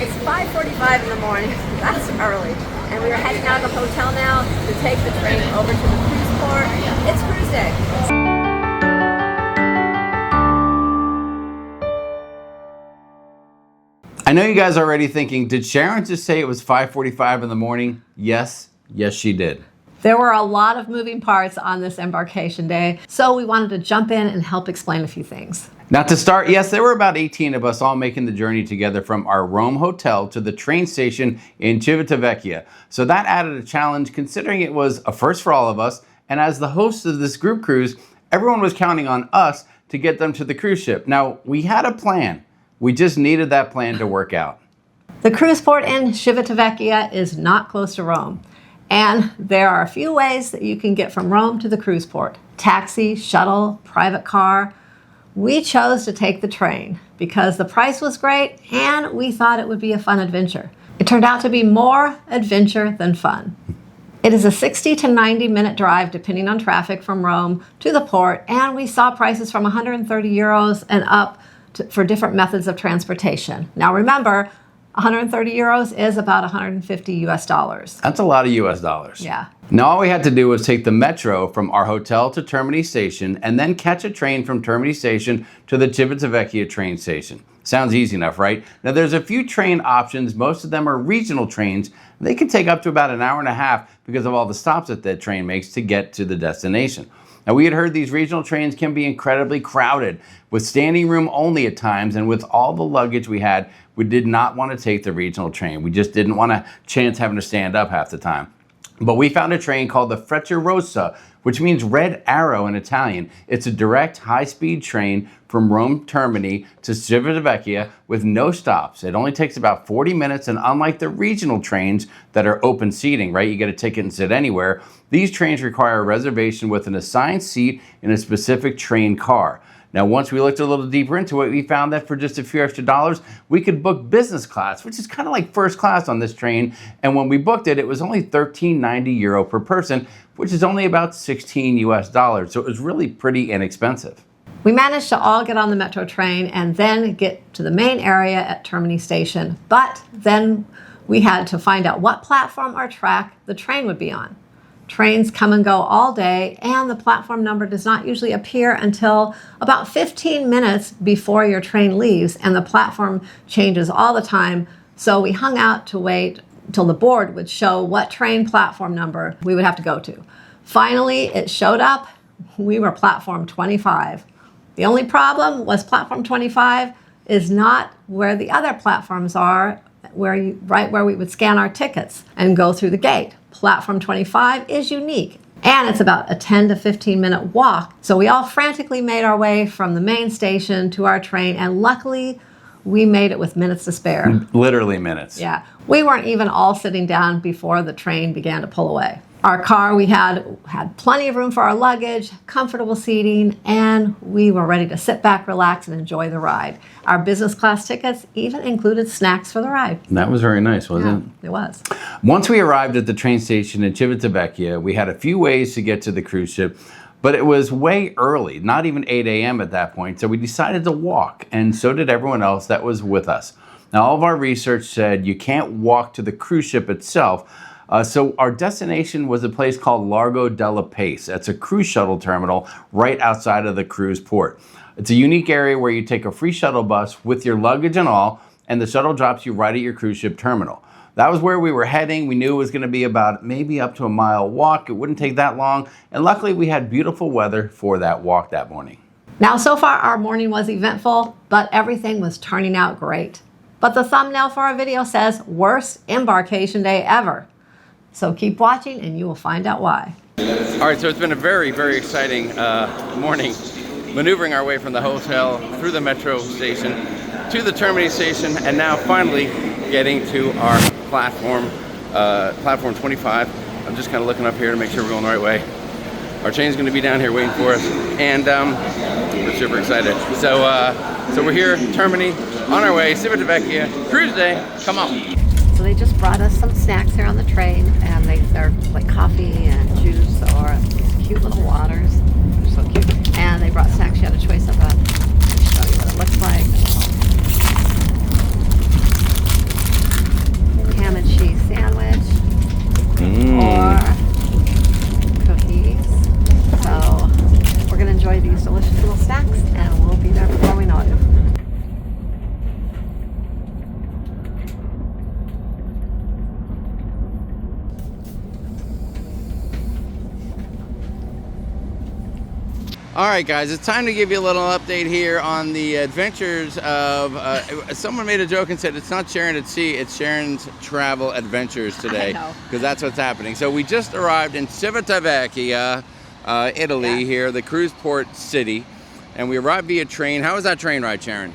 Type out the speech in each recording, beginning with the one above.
It's 5:45 in the morning. That's early. And we are heading out of the hotel now to take the train over to the cruise port. It's cruise day. I know you guys are already thinking, did Sharon just say it was 5:45 in the morning? Yes, she did. There were a lot of moving parts on this embarkation day, so we wanted to jump in and help explain a few things. Now to start, yes, there were about 18 of us all making the journey together from our Rome hotel to the train station in Civitavecchia. So that added a challenge considering it was a first for all of us, and as the hosts of this group cruise, everyone was counting on us to get them to the cruise ship. Now, we had a plan. We just needed that plan to work out. The cruise port in Civitavecchia is not close to Rome, and there are a few ways that you can get from Rome to the cruise port. Taxi, shuttle, private car. We chose to take the train because the price was great and we thought it would be a fun adventure. It turned out to be more adventure than fun. It is a 60 to 90 minute drive depending on traffic from Rome to the port, and we saw prices from 130 euros and up for different methods of transportation. Now remember, 130 euros is about 150 US dollars. That's a lot of US dollars. Yeah. Now all we had to do was take the metro from our hotel to Termini Station and then catch a train from Termini Station to the Civitavecchia train station. Sounds easy enough, right? Now there's a few train options. Most of them are regional trains. They can take up to about an hour and a half because of all the stops that the train makes to get to the destination. Now we had heard these regional trains can be incredibly crowded with standing room only at times, and with all the luggage we had, we did not want to take the regional train. We just didn't want to chance having to stand up half the time. But we found a train called the Freccia Rossa, which means red arrow in Italian. It's a direct high-speed train from Rome Termini to Civitavecchia with no stops. It only takes about 40 minutes, and unlike the regional trains that are open seating, right? You get a ticket and sit anywhere. These trains require a reservation with an assigned seat in a specific train car. Now, once we looked a little deeper into it, we found that for just a few extra dollars, we could book business class, which is kind of like first class on this train. And when we booked it, it was only €13.90 per person, which is only about 16 US dollars. So it was really pretty inexpensive. We managed to all get on the metro train and then get to the main area at Termini Station. But then we had to find out what platform or track the train would be on. Trains come and go all day, and the platform number does not usually appear until about 15 minutes before your train leaves, and the platform changes all the time. So we hung out to wait till the board would show what train platform number we would have to go to. Finally, it showed up. We were platform 25. The only problem was platform 25 is not where the other platforms are, right where we would scan our tickets and go through the gate. Platform 25 is unique, and it's about a 10 to 15 minute walk. So we all frantically made our way from the main station to our train, and luckily we made it with minutes to spare. Literally minutes. Yeah. We weren't even all sitting down before the train began to pull away. Our car, we had plenty of room for our luggage, comfortable seating, and we were ready to sit back, relax, and enjoy the ride. Our business class tickets even included snacks for the ride. That was very nice, wasn't it? It was. Once we arrived at the train station in Civitavecchia, we had a few ways to get to the cruise ship, but it was way early, not even 8 a.m. at that point, so we decided to walk, and so did everyone else that was with us. Now, all of our research said you can't walk to the cruise ship itself, so our destination was a place called Largo della Pace. That's a cruise shuttle terminal right outside of the cruise port. It's a unique area where you take a free shuttle bus with your luggage and all, and the shuttle drops you right at your cruise ship terminal. That was where we were heading. We knew it was going to be about maybe up to a mile walk. It wouldn't take that long, and luckily we had beautiful weather for that walk that morning. Now, so far our morning was eventful, but everything was turning out great. But the thumbnail for our video says, worst embarkation day ever. So keep watching and you will find out why. All right, so it's been a very, very exciting morning, maneuvering our way from the hotel through the metro station to the Termini station, and now finally getting to our platform 25. I'm just kind of looking up here to make sure we're going the right way. Our train's going to be down here waiting for us, and we're super excited. So we're here, Termini, on our way, Civitavecchia, cruise day. Come on. So they just brought us some snacks here on the train, and they're like coffee and juice or these cute little waters. They're so cute. And they brought snacks. You had a choice of let me show you what it looks like. All right, guys, it's time to give you a little update here on the adventures of, someone made a joke and said it's not Sharon at sea, it's Sharon's travel adventures today. Because that's what's happening. So we just arrived in Civitavecchia, Italy here, the cruise port city. And we arrived via train. How was that train ride, Sharon?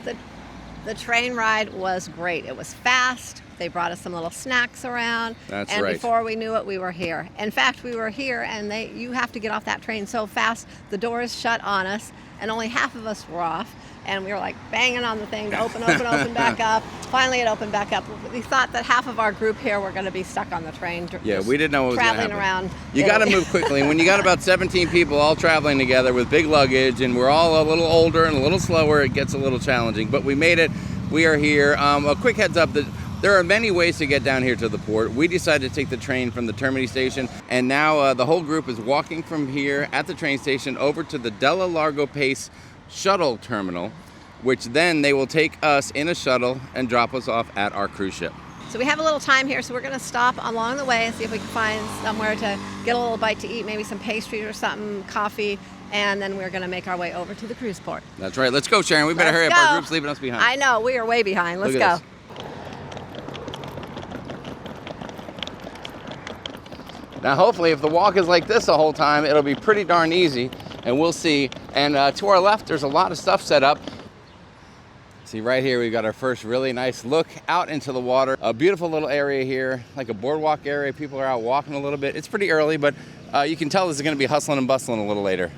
The train ride was great. It was fast. They brought us some little snacks around. That's and right. Before we knew it, we were here. In fact, we were here, and you have to get off that train so fast, the doors shut on us, and only half of us were off. And we were like banging on the thing to open back up. Finally, it opened back up. We thought that half of our group here were going to be stuck on the train. Yeah, we didn't know what was going to happen. Traveling around. You got to move quickly. When you got about 17 people all traveling together with big luggage, and we're all a little older and a little slower, it gets a little challenging. But we made it. We are here. A quick heads up that there are many ways to get down here to the port. We decided to take the train from the Termini station, and now the whole group is walking from here at the train station over to the Della Largo Pace shuttle terminal, which then they will take us in a shuttle and drop us off at our cruise ship. So we have a little time here, so we're going to stop along the way and see if we can find somewhere to get a little bite to eat, maybe some pastry or something, coffee, and then we're going to make our way over to the cruise port. That's right. Let's go, Sharon. We better hurry up. Our group's leaving us behind. I know. We are way behind. Let's go. Now, hopefully, if the walk is like this the whole time, it'll be pretty darn easy, and we'll see. And to our left, there's a lot of stuff set up. See, right here, we've got our first really nice look out into the water. A beautiful little area here, like a boardwalk area. People are out walking a little bit. It's pretty early, but you can tell this is going to be hustling and bustling a little later.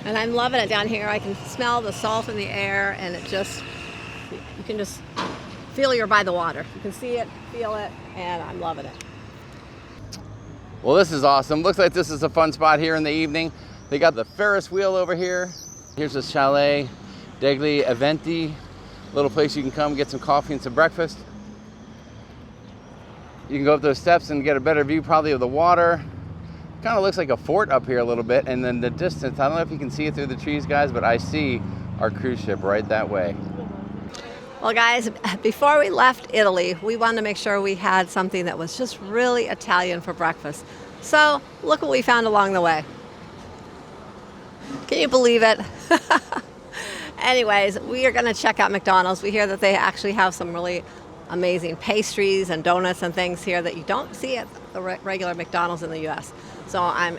And I'm loving it down here. I can smell the salt in the air, and you can just feel you're by the water. You can see it, feel it, and I'm loving it. Well, this is awesome. Looks like this is a fun spot here in the evening. They got the Ferris wheel over here. Here's a chalet degli eventi, little place you can come get some coffee and some breakfast. You can go up those steps and get a better view probably of the water. Kind of looks like a fort up here a little bit, and then the distance, I don't know if you can see it through the trees, guys, but I see our cruise ship right that way. Well, guys, before we left Italy, we wanted to make sure we had something that was just really Italian for breakfast. So look what we found along the way. Can you believe it? Anyways, we are going to check out McDonald's. We hear that they actually have some really amazing pastries and donuts and things here that you don't see at the regular McDonald's in the U.S. So I'm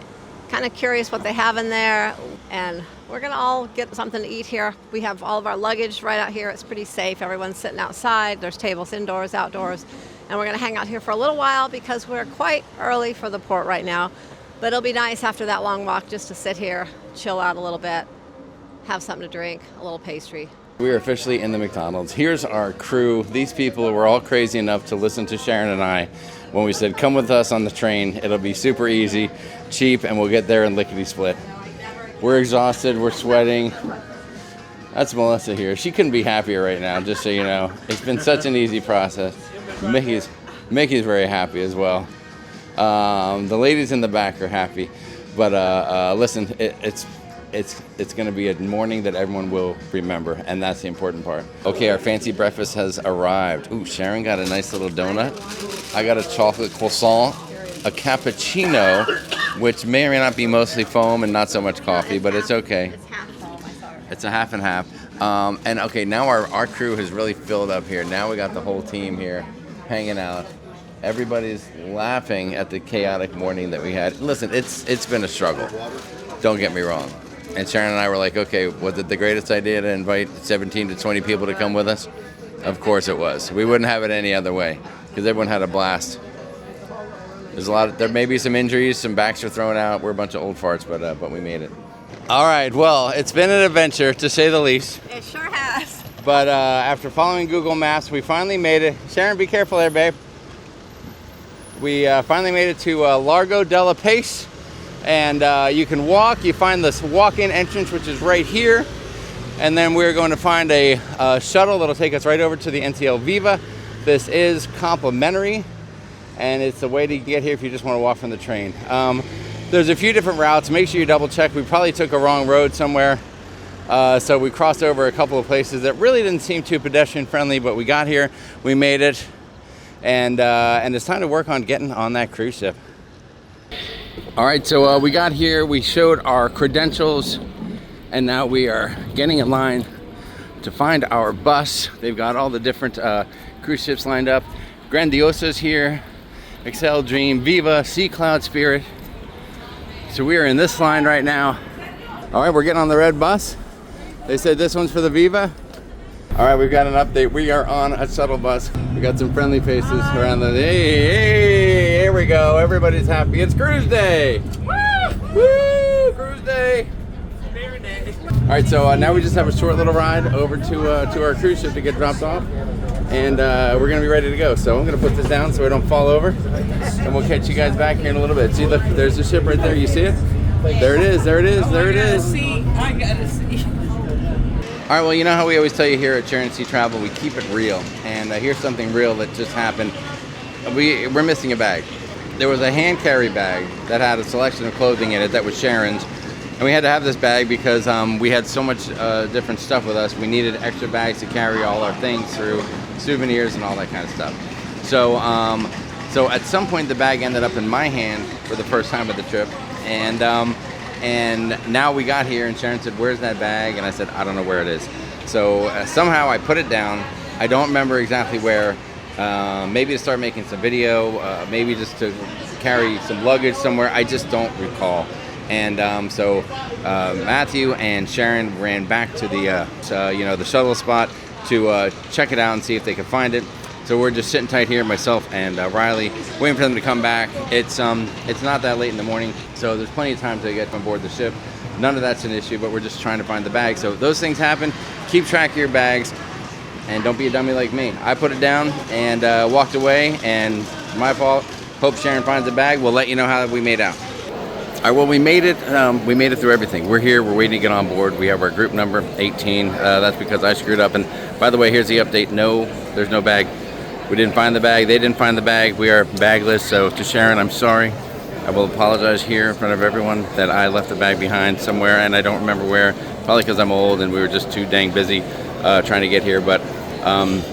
kind of curious what they have in there, and we're going to all get something to eat here. We have all of our luggage right out here. It's pretty safe. Everyone's sitting outside. There's tables indoors, outdoors, and we're going to hang out here for a little while because we're quite early for the port right now. But it'll be nice after that long walk just to sit here, chill out a little bit, have something to drink, a little pastry. We are officially in the McDonald's. Here's our crew. These people were all crazy enough to listen to Sharon and I when we said, come with us on the train. It'll be super easy, cheap, and we'll get there in lickety-split. We're exhausted. We're sweating. That's Melissa here. She couldn't be happier right now, just so you know. It's been such an easy process. Mickey's very happy as well. The ladies in the back are happy. But listen, it's going to be a morning that everyone will remember, and that's the important part. Okay, our fancy breakfast has arrived. Ooh, Sharon got a nice little donut. I got a chocolate croissant, a cappuccino, which may or may not be mostly foam and not so much coffee, but it's okay. It's half foam, I saw it. It's a half and half. And okay, now our crew has really filled up here. Now we got the whole team here hanging out. Everybody's laughing at the chaotic morning that we had. Listen, it's been a struggle. Don't get me wrong. And Sharon and I were like, okay, was it the greatest idea to invite 17 to 20 people to come with us? Of course it was. We wouldn't have it any other way because everyone had a blast. There may be some injuries, some backs are thrown out. We're a bunch of old farts, but we made it. All right, well, it's been an adventure to say the least. It sure has. But after following Google Maps, we finally made it. Sharon, be careful there, babe. We finally made it to Largo della Pace. And you can walk. You find this walk-in entrance, which is right here. And then we're going to find a shuttle that'll take us right over to the NCL Viva. This is complimentary, and it's a way to get here if you just want to walk from the train. There's a few different routes. Make sure you double check. We probably took a wrong road somewhere. So we crossed over a couple of places that really didn't seem too pedestrian friendly, but we got here, we made it, and it's time to work on getting on that cruise ship. All right, so we got here, we showed our credentials, And now we are getting in line to find our bus. They've got all the different cruise ships lined up. Grandiosa's here, Excel, Dream, Viva, Sea Cloud, Spirit. So we are in this line right now. All right, we're getting on the red bus. They said this one's for the Viva. All right, we've got an update. We are on a shuttle bus. We got some friendly faces around the, hey, here we go. Everybody's happy. It's cruise day. Woo! Woo! Cruise day. All right, so now we just have a short little ride over to our cruise ship to get dropped off, and we're gonna be ready to go. So I'm gonna put this down so I don't fall over, and we'll catch you guys back here in a little bit. See, look, there's the ship right there. You see it? There it is. There it is. There it is. I gotta see. All right, well, you know how we always tell you here at Sharon Sea Travel, we keep it real, and here's something real that just happened. We're missing a bag. There was a hand carry bag that had a selection of clothing in it that was Sharon's. And we had to have this bag because we had so much different stuff with us. We needed extra bags to carry all our things through, souvenirs and all that kind of stuff. So, so at some point the bag ended up in my hand for the first time of the trip. And now we got here and Sharon said, "Where's that bag?" And I said, "I don't know where it is." So somehow I put it down. I don't remember exactly where. Maybe to start making some video, maybe just to carry some luggage somewhere. I just don't recall. And so Matthew and Sharon ran back to the the shuttle spot to check it out and see if they could find it. So we're just sitting tight here, myself and Riley, waiting for them to come back. It's not that late in the morning, so there's plenty of time to get on board the ship. None of that's an issue, but we're just trying to find the bag. So those things happen. Keep track of your bags, and don't be a dummy like me. I put it down and walked away, and my fault. Hope Sharon finds the bag. We'll let you know how we made out. All right, well, we made it through everything. We're here, we're waiting to get on board. We have our group number, 18. That's because I screwed up. And by the way, here's the update. No, there's no bag. We didn't find the bag. They didn't find the bag. We are bagless. So to Sharon, I'm sorry. I will apologize here in front of everyone that I left the bag behind somewhere, and I don't remember where. Probably because I'm old and we were just too dang busy trying to get here. But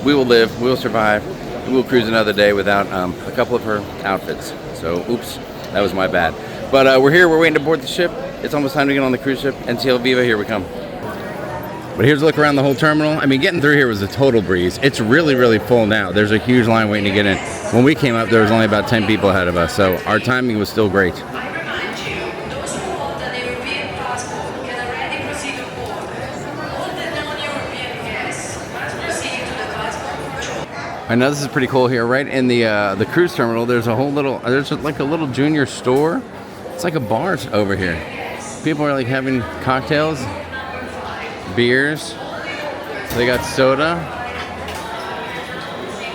we will live, we will survive. We will cruise another day without a couple of her outfits. So, oops, that was my bad. But we're here, we're waiting to board the ship. It's almost time to get on the cruise ship. NCL Viva, here we come. But here's a look around the whole terminal. I mean, getting through here was a total breeze. It's really, really full now. There's a huge line waiting to get in. When we came up, there was only about 10 people ahead of us, so our timing was still great. I know this is pretty cool here, right in the cruise terminal. There's like a little junior store. It's like a bar over here. People are like having cocktails, beers. They got soda.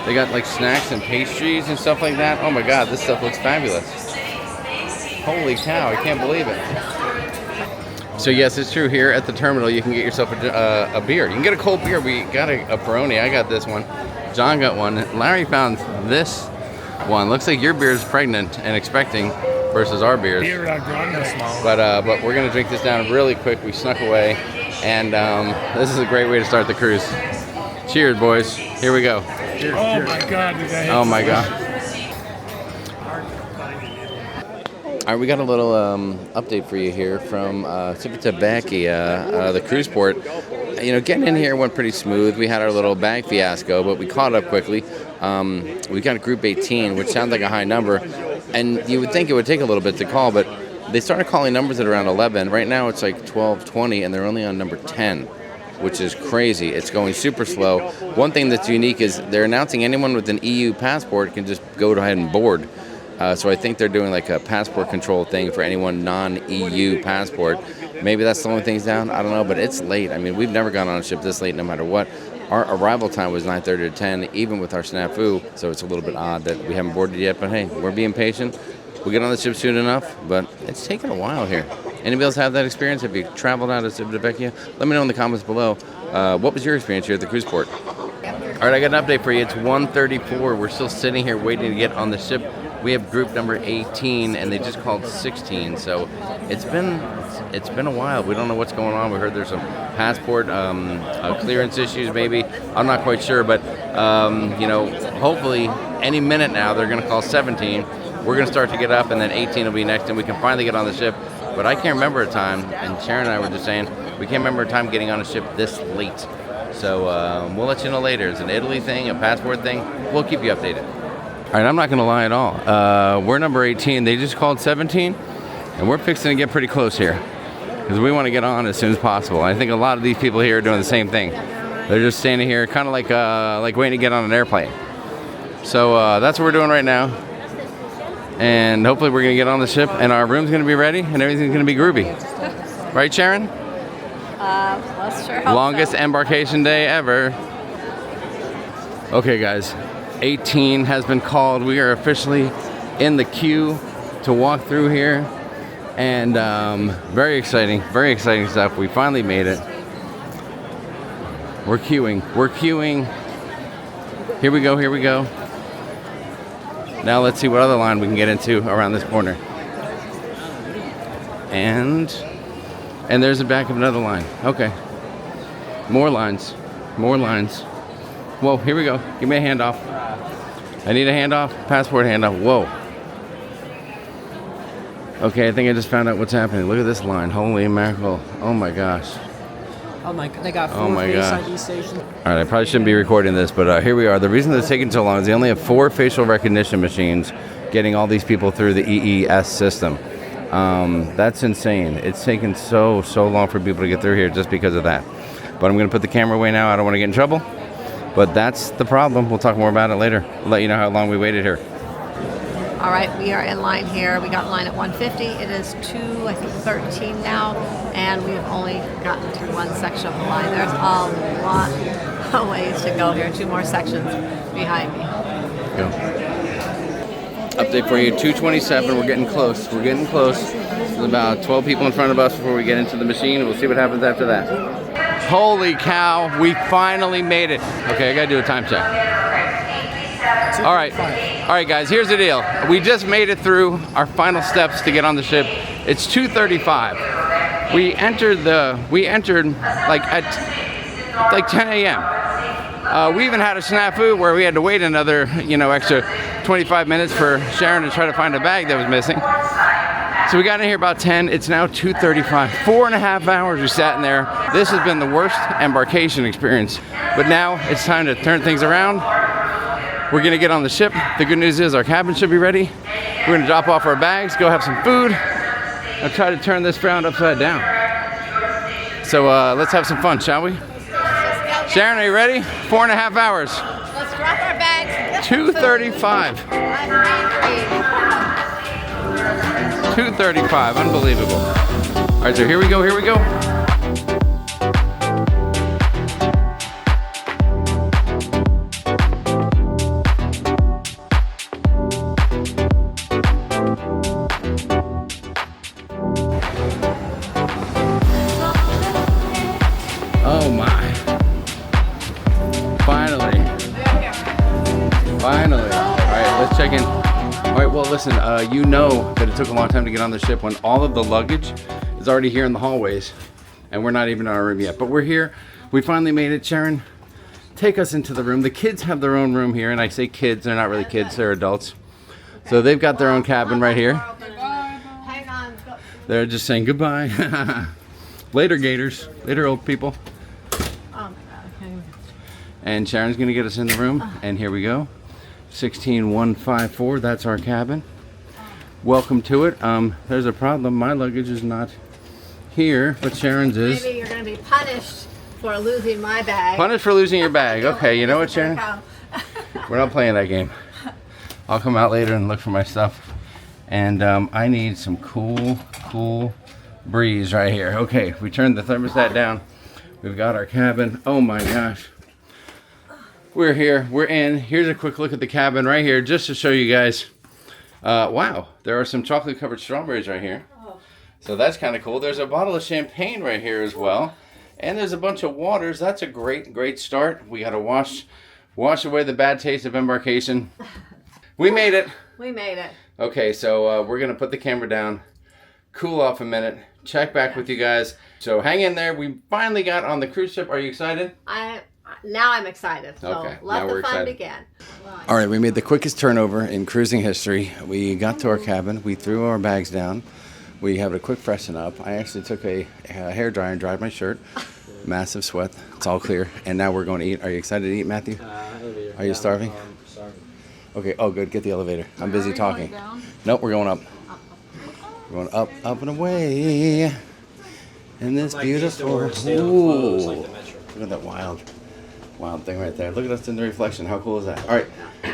They got like snacks and pastries and stuff like that. Oh my God, this stuff looks fabulous. Holy cow, I can't believe it. So yes, it's true. Here at the terminal, you can get yourself a beer. You can get a cold beer. We got a Peroni. I got this one. John got one. Larry found this one. Looks like your beer is pregnant and expecting versus our beers. But we're gonna drink this down really quick. We snuck away, and this is a great way to start the cruise. Cheers, boys. Here we go. Cheers. Oh my God! Oh my God. All right, we got a little update for you here from Civitavecchia, the cruise port. You know, getting in here went pretty smooth. We had our little bag fiasco, but we caught up quickly. We got a group 18, which sounds like a high number, and you would think it would take a little bit to call, but they started calling numbers at around 11. Right now it's like 12, 20, and they're only on number 10, which is crazy. It's going super slow. One thing that's unique is they're announcing anyone with an EU passport can just go ahead and board. So I think they're doing like a passport control thing for anyone non-EU passport. Maybe that's the only thing's down. I don't know, but it's late. I mean, we've never gone on a ship this late no matter what. Our arrival time was 9:30 to 10, even with our snafu. So it's a little bit odd that we haven't boarded yet. But hey, we're being patient. We'll get on the ship soon enough, but it's taken a while here. Anybody else have that experience? Have you traveled out of Civitavecchia? Let me know in the comments below. What was your experience here at the cruise port? All right, I got an update for you. It's 1:34. We're still sitting here waiting to get on the ship. We have group number 18, and they just called 16. So it's been a while. We don't know what's going on. We heard there's some passport clearance issues, maybe. I'm not quite sure, but hopefully any minute now they're going to call 17. We're going to start to get up, and then 18 will be next, and we can finally get on the ship. But I can't remember a time, and Sharon and I were just saying, We can't remember a time getting on a ship this late. So we'll let you know later. It's an Italy thing, a passport thing. We'll keep you updated. All right, I'm not going to lie at all. We're number 18. They just called 17, and we're fixing to get pretty close here because we want to get on as soon as possible. I think a lot of these people here are doing the same thing. They're just standing here kind of like waiting to get on an airplane. So that's what we're doing right now. And hopefully we're going to get on the ship and our room's going to be ready and everything's going to be groovy. Right, Sharon? Let's sure hope Longest so. embarkation day ever. Okay, guys. 18 has been called. We are officially in the queue to walk through here. And very exciting stuff. We finally made it. We're queuing. Here we go. Now let's see what other line we can get into around this corner. And there's the back of another line. Okay. More lines. Whoa, here we go. Give me a handoff. I need a handoff. Passport handoff. Whoa. Okay, I think I just found out what's happening. Look at this line. Holy mackerel. Oh my gosh. Oh my god, they got Oh 4 my face gosh. ID stations. All right, I probably shouldn't be recording this, but here we are. The reason it's taking so long is they only have 4 facial recognition machines getting all these people through the EES system. That's insane. It's taken so long for people to get through here just because of that. But I'm going to put the camera away now. I don't want to get in trouble. But that's the problem. We'll talk more about it later. I'll let you know how long we waited here. All right, we are in line here. We got in line at 1:50. It is 2:13 now, and we've only gotten through one section of the line. There's a lot of ways to go here. 2 more sections behind me. Go. Update for you, 2:27. We're getting close. There's about 12 people in front of us before we get into the machine, and we'll see what happens after that. Holy cow, we finally made it. Okay, I gotta do a time check. All right, guys, here's the deal. We just made it through our final steps to get on the ship. It's 2:35. We entered like at 10 a.m. We even had a snafu where we had to wait another, extra 25 minutes for Sharon to try to find a bag that was missing. So we got in here about 10. It's now 2:35. 4.5 hours we sat in there. This has been the worst embarkation experience. But now it's time to turn things around. We're gonna get on the ship. The good news is our cabin should be ready. We're gonna drop off our bags, go have some food, and try to turn this ground upside down. So let's have some fun, shall we? Sharon, are you ready? 4.5 hours. Let's drop our bags. 2:35. 2:35, unbelievable. All right, so here we go. Oh my. Finally. All right, let's check in. All right, well, listen, you know that it took a long time to get on the ship when all of the luggage is already here in the hallways and we're not even in our room yet. But we're here. We finally made it. Sharon, take us into the room. The kids have their own room here, and I say kids, they're not really kids, they're adults. So they've got their own cabin right here. Hang on. They're just saying goodbye. Later, Gators. Later, old people. And Sharon's gonna get us in the room, and here we go. 16154, that's our cabin. Welcome to it. There's a problem. My luggage is not here, but Sharon's is. Maybe you're going to be punished for losing my bag. Punished for losing your bag. Okay, you know what, Sharon? We're not playing that game. I'll come out later and look for my stuff. And I need some cool breeze right here. Okay, we turned the thermostat down. We've got our cabin. Oh my gosh. We're here, we're in. Here's a quick look at the cabin right here, just to show you guys. Wow, there are some chocolate covered strawberries right here. So that's kind of cool. There's a bottle of champagne right here as well. And there's a bunch of waters. That's a great start. We gotta wash away the bad taste of embarkation. We made it. We made it. Okay, so we're gonna put the camera down, cool off a minute, check back with you guys. So hang in there. We finally got on the cruise ship. Are you excited? Now I'm excited. So Okay, let now the we're fun excited. begin. All right, we made the quickest turnover in cruising history. We got to our cabin. We threw our bags down. We have a quick freshen up. I actually took a hair dryer and dried my shirt. Massive sweat. It's all clear. And now we're going to eat. Are you excited to eat, Matthew? Are you starving? Starving. Okay. Oh, good. Get the elevator. I'm busy talking. Nope, we're going up. We're going up, up and away. In this beautiful. Ooh. Look at that wild thing right there. Look at us in the reflection. How cool is that? All right.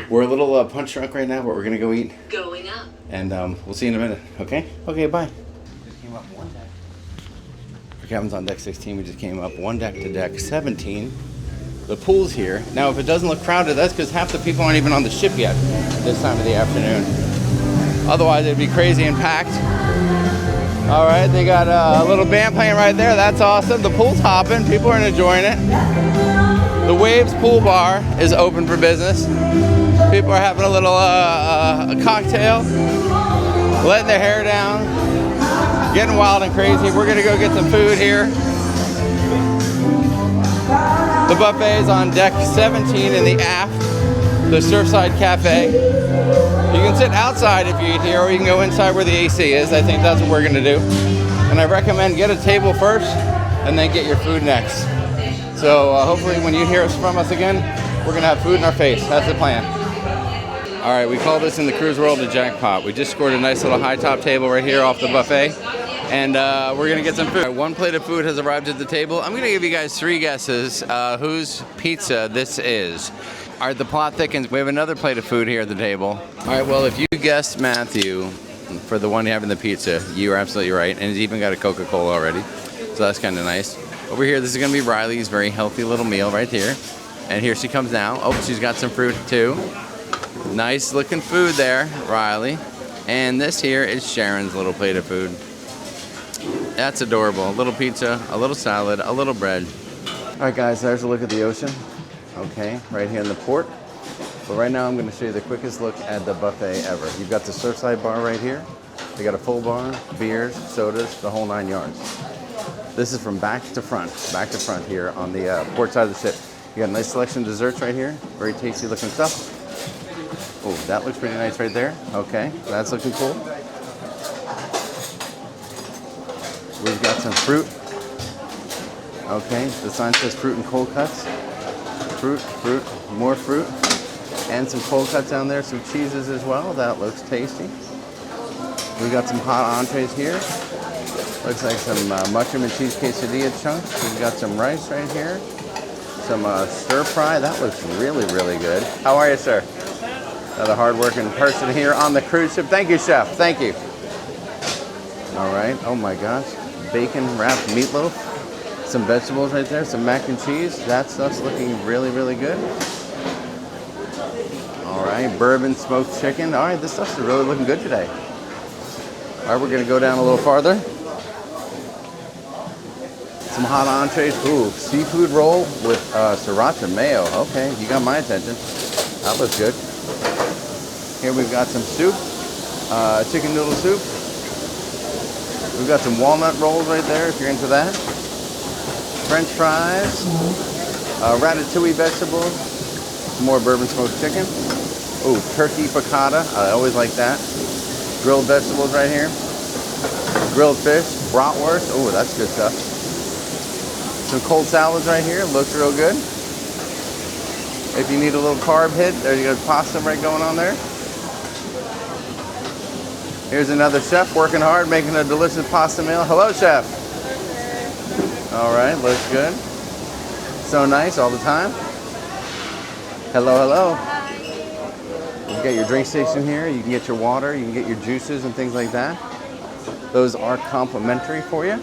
We're a little punch drunk right now, but we're going to go eat. Going up. And we'll see you in a minute. Okay? Okay, bye. Just came up one deck. Our cabin's on deck 16. We just came up one deck to deck 17. The pool's here. Now, if it doesn't look crowded, that's because half the people aren't even on the ship yet this time of the afternoon. Otherwise, it'd be crazy and packed. All right, they got a little band playing right there. That's awesome. The pool's hopping. People are enjoying it. The Waves Pool Bar is open for business. People are having a little a cocktail, letting their hair down, getting wild and crazy. We're gonna go get some food here. The buffet is on deck 17 in the aft, the Surfside Cafe. You can sit outside if you eat here, or you can go inside where the AC is. I think that's what we're gonna do. And I recommend get a table first, and then get your food next. So hopefully when you hear from us again, we're gonna have food in our face. That's the plan. All right, we call this in the cruise world a jackpot. We just scored a nice little high top table right here off the buffet. And we're gonna get some food. One plate of food has arrived at the table. I'm gonna give you guys 3 guesses whose pizza this is. All right, the plot thickens. We have another plate of food here at the table. All right, well, if you guessed Matthew for the one having the pizza, you are absolutely right. And he's even got a Coca-Cola already. So that's kind of nice. Over here, this is gonna be Riley's very healthy little meal right here. And here she comes now. Oh, she's got some fruit too. Nice looking food there, Riley. And this here is Sharon's little plate of food. That's adorable. A little pizza, a little salad, a little bread. All right, guys, there's a look at the ocean. Okay, right here in the port. But right now I'm gonna show you the quickest look at the buffet ever. You've got the Surfside bar right here. They got a full bar, beers, sodas, the whole 9 yards. This is from back to front here on the port side of the ship. You got a nice selection of desserts right here. Very tasty looking stuff. Oh, that looks pretty nice right there. Okay, that's looking cool. We've got some fruit. Okay, the sign says fruit and cold cuts. Fruit, more fruit. And some cold cuts down there, some cheeses as well. That looks tasty. We got some hot entrees here. Looks like some mushroom and cheese quesadilla chunks. We've got some rice right here. Some stir fry. That looks really, really good. How are you, sir? Another hard-working person here on the cruise ship. Thank you, chef. Thank you. All right. Oh my gosh. Bacon wrapped meatloaf. Some vegetables right there. Some mac and cheese. That stuff's looking really, really good. All right. Bourbon smoked chicken. All right. This stuff's really looking good today. All right. We're going to go down a little farther. Some hot entrees. Ooh, seafood roll with sriracha mayo. Okay, you got my attention. That looks good. Here we've got some soup, chicken noodle soup. We've got some walnut rolls right there if you're into that. French fries, ratatouille vegetables, some more bourbon smoked chicken. Ooh, turkey piccata. I always like that. Grilled vegetables right here. Grilled fish, bratwurst. Ooh, that's good stuff. Some cold salads right here, looks real good. If you need a little carb hit, there's your pasta right going on there. Here's another chef working hard, making a delicious pasta meal. Hello, chef. All right, looks good. So nice all the time. Hello, hello. You got your drink station here. You can get your water, you can get your juices and things like that. Those are complimentary for you.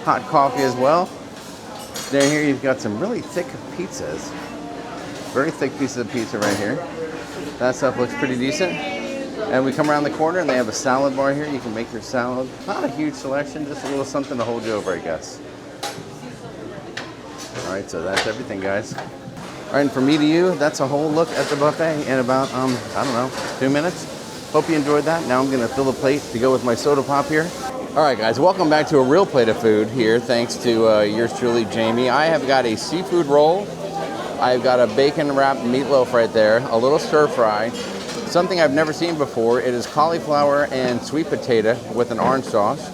Hot coffee as well. Down here you've got some really thick pizzas. Very thick pieces of pizza right here. That stuff looks pretty decent. And we come around the corner and they have a salad bar here. You can make your salad. Not a huge selection, just a little something to hold you over, I guess. All right, so that's everything, guys. All right, and from me to you, that's a whole look at the buffet in about, I don't know, 2 minutes. Hope you enjoyed that. Now I'm gonna fill a plate to go with my soda pop here. All right, guys, welcome back to a real plate of food here, thanks to yours truly, Jamie. I have got a seafood roll. I've got a bacon wrapped meatloaf right there, a little stir fry, something I've never seen before. It is cauliflower and sweet potato with an orange sauce.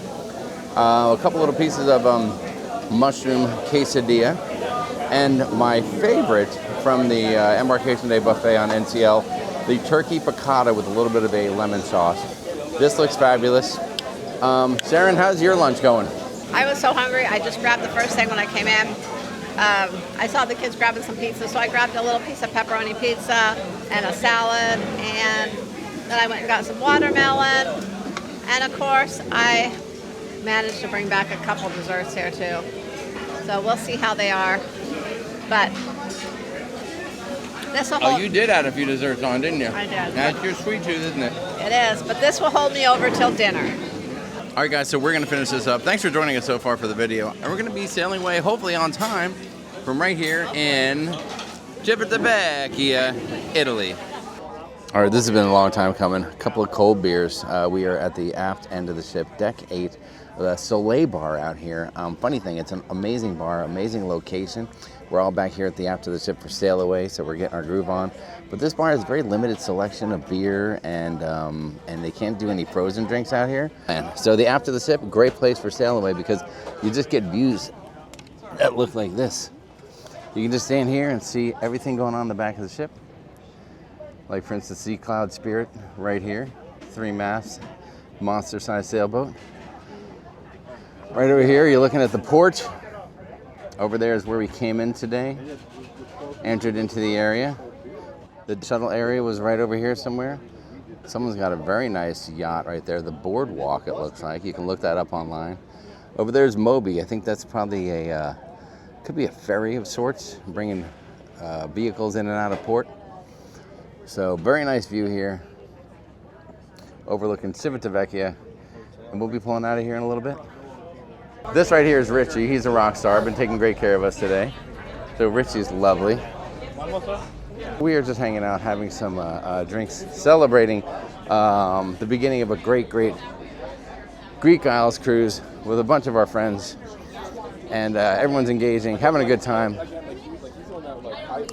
A couple little pieces of mushroom quesadilla. And my favorite from the Embarkation Day buffet on NCL, the turkey piccata with a little bit of a lemon sauce. This looks fabulous. Sharon, how's your lunch going? I was so hungry, I just grabbed the first thing when I came in. I saw the kids grabbing some pizza, so I grabbed a little piece of pepperoni pizza and a salad, and then I went and got some watermelon. And of course, I managed to bring back a couple desserts here too. So we'll see how they are. But this will hold... you did add a few desserts on, didn't you? I did. That's your sweet tooth, isn't it? It is, but this will hold me over till dinner. All right, guys, so we're going to finish this up. Thanks for joining us so far for the video. And we're going to be sailing away, hopefully on time, from right here in Civitavecchia, Italy. All right, this has been a long time coming. A couple of cold beers. We are at the aft end of the ship, deck 8, the Soleil bar out here. Funny thing, it's an amazing bar, amazing location. We're all back here at the aft of the ship for sail away, so we're getting our groove on. But this bar has a very limited selection of beer, and they can't do any frozen drinks out here. And so the aft of the ship, great place for sail away because you just get views that look like this. You can just stand here and see everything going on in the back of the ship. Like for instance, Sea Cloud Spirit right here, 3 masts, monster-sized sailboat. Right over here, you're looking at the port. Over there is where we came in today, entered into the area. The shuttle area was right over here somewhere. Someone's got a very nice yacht right there, the boardwalk it looks like. You can look that up online. Over there's Moby. I think that's probably a, could be a ferry of sorts, bringing vehicles in and out of port. So very nice view here, overlooking Civitavecchia, and we'll be pulling out of here in a little bit. This right here is Richie. He's a rock star, been taking great care of us today. So Richie's lovely. We are just hanging out, having some drinks, celebrating the beginning of a great Greek Isles cruise with a bunch of our friends. And everyone's engaging, having a good time.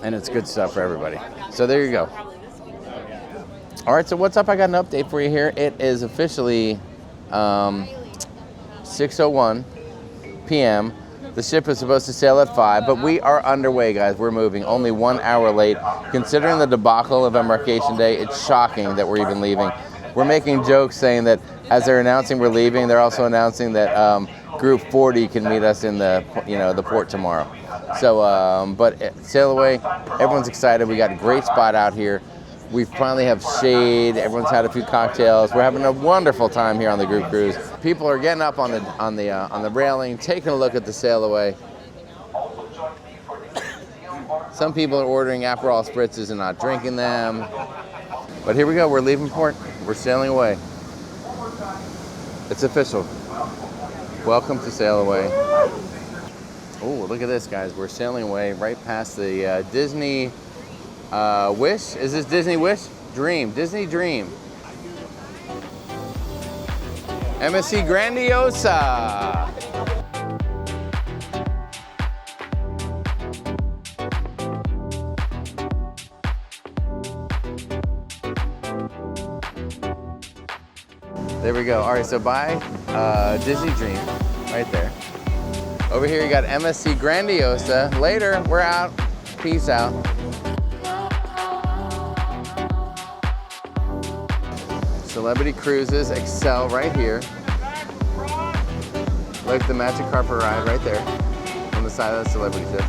And it's good stuff for everybody. So there you go. All right, so what's up? I got an update for you here. It is officially 6:01 p.m. The ship is supposed to sail at 5, but we are underway, guys. We're moving, only 1 hour late. Considering the debacle of Embarkation Day, it's shocking that we're even leaving. We're making jokes saying that as they're announcing we're leaving, they're also announcing that Group 40 can meet us in the the port tomorrow. So, but sail away. Everyone's excited. We got a great spot out here. We finally have shade. Everyone's had a few cocktails. We're having a wonderful time here on the group cruise. People are getting up on the railing, taking a look at the sail away. Some people are ordering Aperol spritzes and not drinking them. But here we go. We're leaving port. We're sailing away. It's official. Welcome to sail away. Oh, look at this, guys. We're sailing away right past the Disney. Wish? Is this Disney Wish? Dream. Disney Dream. MSC Grandiosa. There we go. All right, so by Disney Dream, right there. Over here you got MSC Grandiosa. Later, we're out. Peace out. Celebrity Cruises excel right here. Like the Magic Carpet ride right there on the side of the Celebrity ship.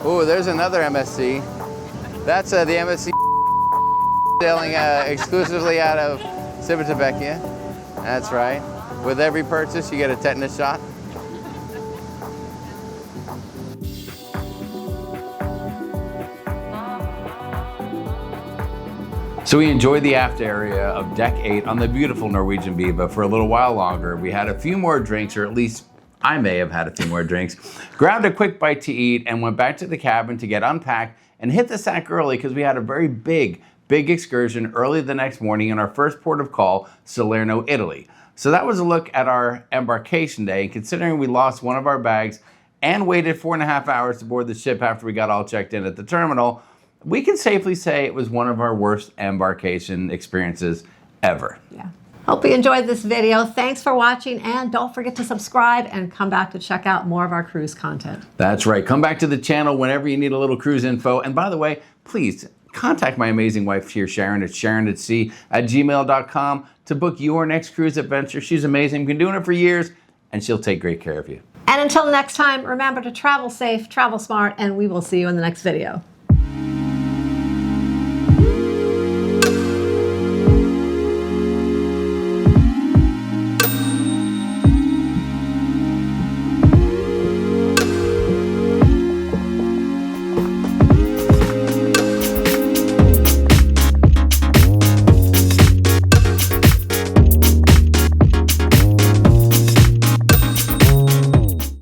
Oh, there's another MSC. That's the MSC sailing exclusively out of Civitavecchia. That's right. With every purchase, you get a tetanus shot. So we enjoyed the aft area of deck 8 on the beautiful Norwegian Viva for a little while longer. We had a few more drinks, or at least I may have had a few more drinks, grabbed a quick bite to eat, and went back to the cabin to get unpacked and hit the sack early because we had a very big excursion early the next morning in our first port of call, Salerno, Italy. So that was a look at our embarkation day, and considering we lost one of our bags and waited 4.5 hours to board the ship after we got all checked in at the terminal, we can safely say it was one of our worst embarkation experiences ever. Yeah. Hope you enjoyed this video. Thanks for watching, and don't forget to subscribe and come back to check out more of our cruise content. That's right. Come back to the channel whenever you need a little cruise info. And by the way, please contact my amazing wife here, Sharon, at sharonatsea@gmail.com to book your next cruise adventure. She's amazing. Been doing it for years, and she'll take great care of you. And until next time, remember to travel safe, travel smart, and we will see you in the next video.